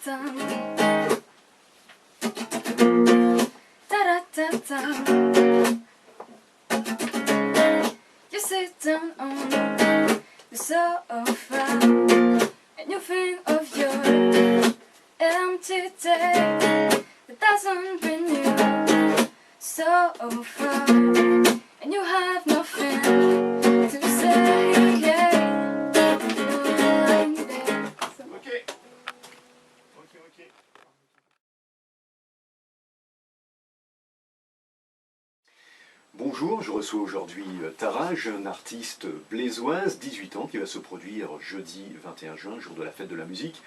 Ta-da-ta-ta. Ta-da-ta-ta. You sit down on the sofa and you think of your empty day that doesn't bring you so far, and you have nothing to say. Ok. Bonjour, je reçois aujourd'hui Tara, jeune artiste blésoise, 18 ans, qui va se produire jeudi 21 juin, jour de la fête de la musique,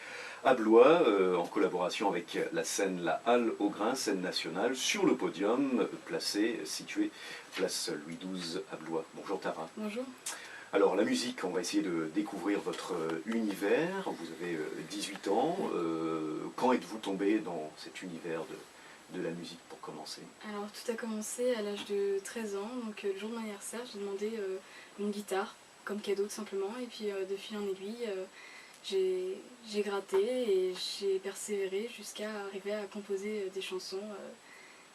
à Blois, en collaboration avec la scène La Halle au Grain, scène nationale, sur le podium, situé place Louis XII à Blois. Bonjour Tara. Bonjour. Alors la musique, on va essayer de découvrir votre univers. Vous avez 18 ans. Quand êtes-vous tombé dans cet univers de la musique pour commencer? Alors tout a commencé à l'âge de 13 ans, donc le jour de mon anniversaire, j'ai demandé une guitare comme cadeau tout simplement, et puis de fil en aiguille, j'ai gratté et j'ai persévéré jusqu'à arriver à composer des chansons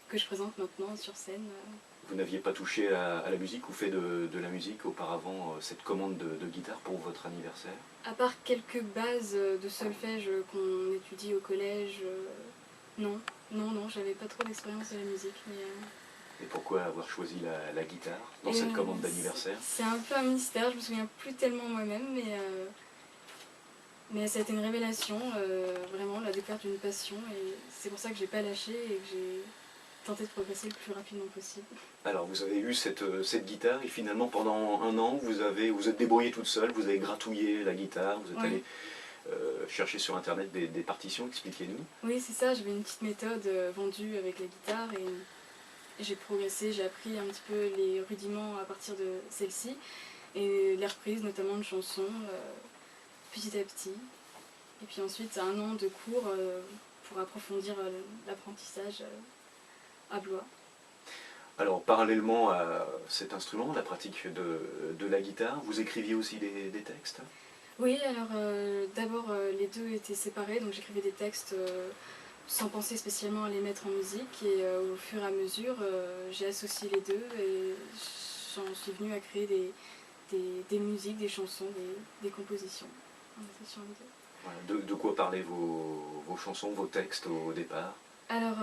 que je présente maintenant sur scène. Vous n'aviez pas touché à la musique ou fait de la musique auparavant, cette commande de guitare pour votre anniversaire? À part quelques bases de solfège qu'on étudie au collège, non, j'avais pas trop d'expérience de la musique. Et pourquoi avoir choisi la guitare dans cette commande d'anniversaire? C'est un peu un mystère, je me souviens plus tellement moi-même, mais ça a été une révélation, vraiment la découverte d'une passion, et c'est pour ça que j'ai pas lâché et que j'ai tenté de progresser le plus rapidement possible. Alors vous avez eu cette guitare et finalement pendant un an vous êtes débrouillée toute seule, vous avez gratouillé la guitare, vous êtes allée chercher sur internet des partitions, expliquez-nous. Oui, c'est ça, j'avais une petite méthode vendue avec la guitare et j'ai progressé, j'ai appris un petit peu les rudiments à partir de celle-ci et les reprises notamment de chansons petit à petit. Et puis ensuite un an de cours pour approfondir l'apprentissage à Blois. Alors parallèlement à cet instrument, la pratique de la guitare, vous écriviez aussi des textes? Oui, alors d'abord les deux étaient séparés, donc j'écrivais des textes sans penser spécialement à les mettre en musique, et au fur et à mesure j'ai associé les deux et j'en suis venue à créer des musiques, des chansons, des compositions en associant les deux. Voilà. De quoi parlaient vos chansons, vos textes au départ? Alors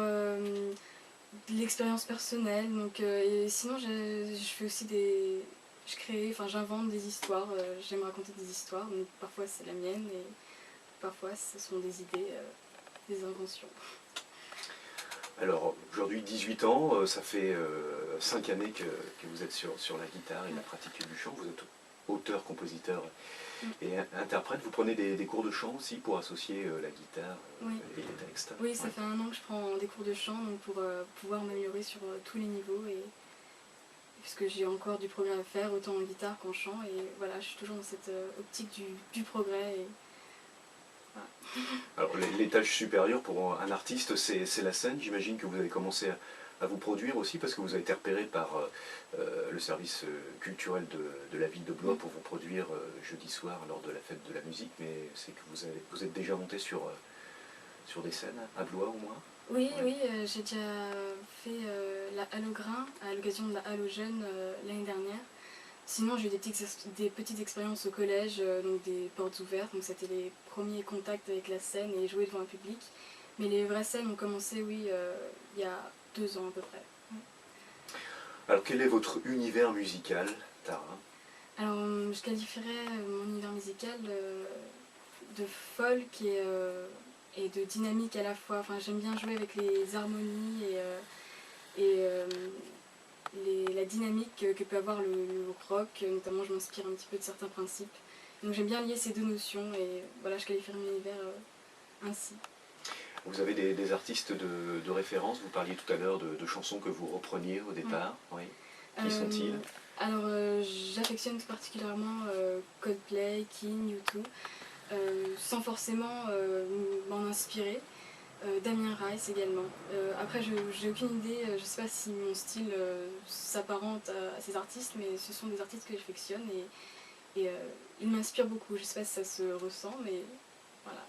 de l'expérience personnelle, donc, et sinon je fais aussi j'invente des histoires, j'aime raconter des histoires, donc parfois c'est la mienne et parfois ce sont des idées, des inventions. Alors aujourd'hui 18 ans, ça fait 5 années que vous êtes sur la guitare et la pratique du chant, vous êtes auteur, compositeur et interprète. Vous prenez des cours de chant aussi pour associer la guitare et les textes? Oui, ça fait un an que je prends des cours de chant, donc pour pouvoir m'améliorer sur tous les niveaux, et puisque j'ai encore du progrès à faire, autant en guitare qu'en chant, et voilà, je suis toujours dans cette optique du progrès. Et voilà. Alors l'étage supérieur pour un artiste, c'est la scène. J'imagine que vous avez commencé à vous produire aussi parce que vous avez été repéré par le service culturel de la ville de Blois pour vous produire jeudi soir lors de la fête de la musique, mais c'est que vous êtes déjà monté sur des scènes à Blois au moins? Oui, j'ai déjà fait la Halle au Grain à l'occasion de la Halle aux Jeunes l'année dernière. Sinon j'ai eu des petites expériences au collège, donc des portes ouvertes, donc c'était les premiers contacts avec la scène et jouer devant un public. Mais les vraies scènes ont commencé, oui, il y a 2 ans à peu près. Alors quel est votre univers musical, Tara? Alors je qualifierais mon univers musical de folk et de dynamique à la fois. Enfin, j'aime bien jouer avec les harmonies et la dynamique que peut avoir le rock, notamment je m'inspire un petit peu de certains principes. Donc j'aime bien lier ces deux notions, et voilà, je qualifierais mon univers ainsi. Vous avez des artistes de référence, vous parliez tout à l'heure de chansons que vous repreniez au départ, oui. Qui sont-ils? Alors j'affectionne tout particulièrement Coldplay, King, U2, sans forcément m'en inspirer. Damien Rice également. Après, j'ai aucune idée, je ne sais pas si mon style s'apparente à ces artistes, mais ce sont des artistes que j'affectionne et ils m'inspirent beaucoup. Je ne sais pas si ça se ressent, mais voilà.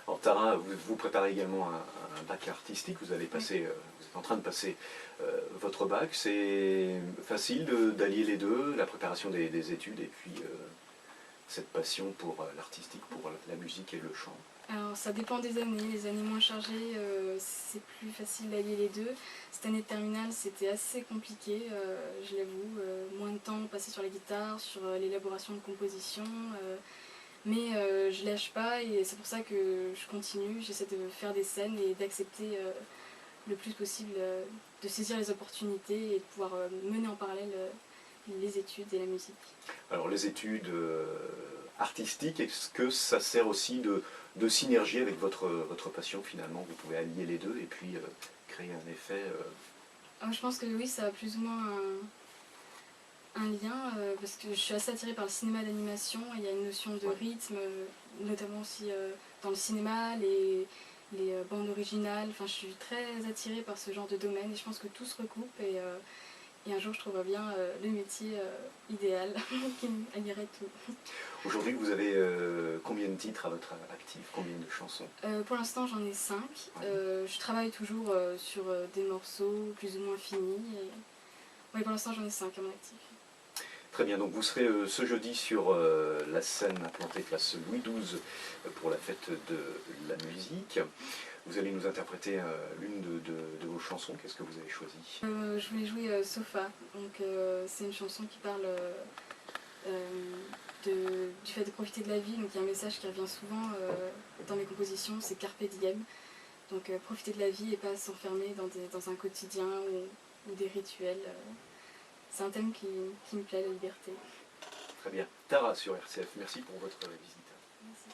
Alors Tara, vous préparez également un bac artistique, vous allez passer, vous êtes en train de passer votre bac. C'est facile d'allier les deux, la préparation des études et puis cette passion pour l'artistique, pour la musique et le chant? Alors ça dépend des années, les années moins chargées, c'est plus facile d'allier les deux. Cette année de terminale c'était assez compliqué, je l'avoue, moins de temps passé sur la guitare, sur l'élaboration de compositions, mais je lâche pas et c'est pour ça que je continue, j'essaie de faire des scènes et d'accepter le plus possible, de saisir les opportunités et de pouvoir mener en parallèle les études et la musique. Alors les études artistiques, est-ce que ça sert aussi de synergie avec votre passion finalement? Vous pouvez allier les deux et puis créer un effet Je pense que oui, ça a plus ou moins un lien, parce que je suis assez attirée par le cinéma d'animation, il y a une notion de rythme, notamment aussi dans le cinéma, les bandes originales, enfin je suis très attirée par ce genre de domaine et je pense que tout se recoupe et un jour je trouverai bien le métier idéal qui allierait tout. Aujourd'hui, vous avez combien de titres à votre actif? Combien de chansons? Pour l'instant j'en ai 5, je travaille toujours sur des morceaux plus ou moins finis et oui, pour l'instant j'en ai 5 à mon actif. Très bien, donc vous serez ce jeudi sur la scène implantée place Louis XII pour la fête de la musique. Vous allez nous interpréter l'une de vos chansons. Qu'est-ce que vous avez choisi? Je voulais jouer Sofa, donc c'est une chanson qui parle du fait de profiter de la vie, donc il y a un message qui revient souvent dans mes compositions, c'est Carpe Diem, donc profiter de la vie et pas s'enfermer dans un quotidien ou des rituels. C'est un thème qui me plaît, la liberté. Très bien. Tara sur RCF, merci pour votre visite. Merci.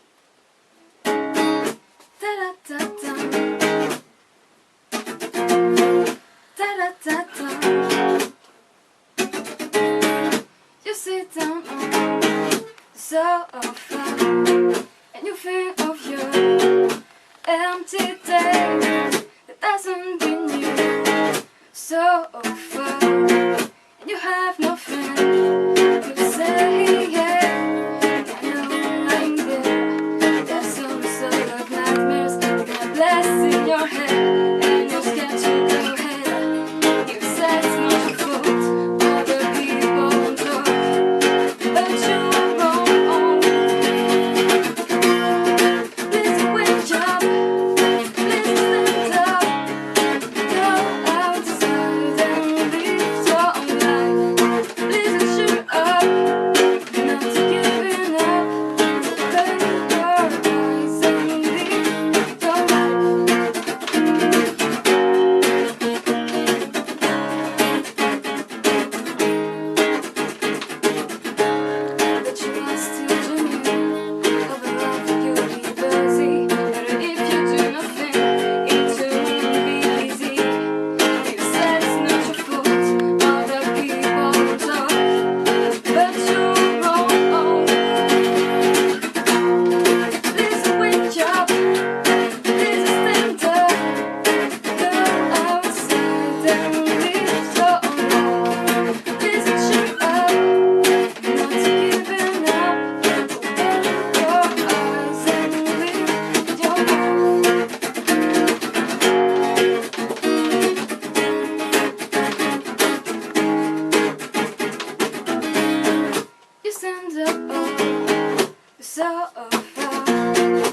Ta-da-ta-ta. Ta-da-ta-ta. You sit down on the sofa and you think of your empty day that hasn't been you so far. You have nothing to say, yeah. I know I'm there. There's some sort of nightmares that are blessed in your head, and you're scared to go ahead. You said it's not your fault, other people don't talk, but you're wrong. Please wake up, please stand up, go outside and live your life. Please cheer up, not giving up. Open your eyes and live your life. But you are still dreaming of a life you'll be busy. But if you do nothing, it won't be easy. You said it's not your fault, other people talk, but you're wrong. Please wake up, please stand up, go outside and live your life. Please cheer up, not giving up. Open your eyes and live your life. You stand up, oh, so far.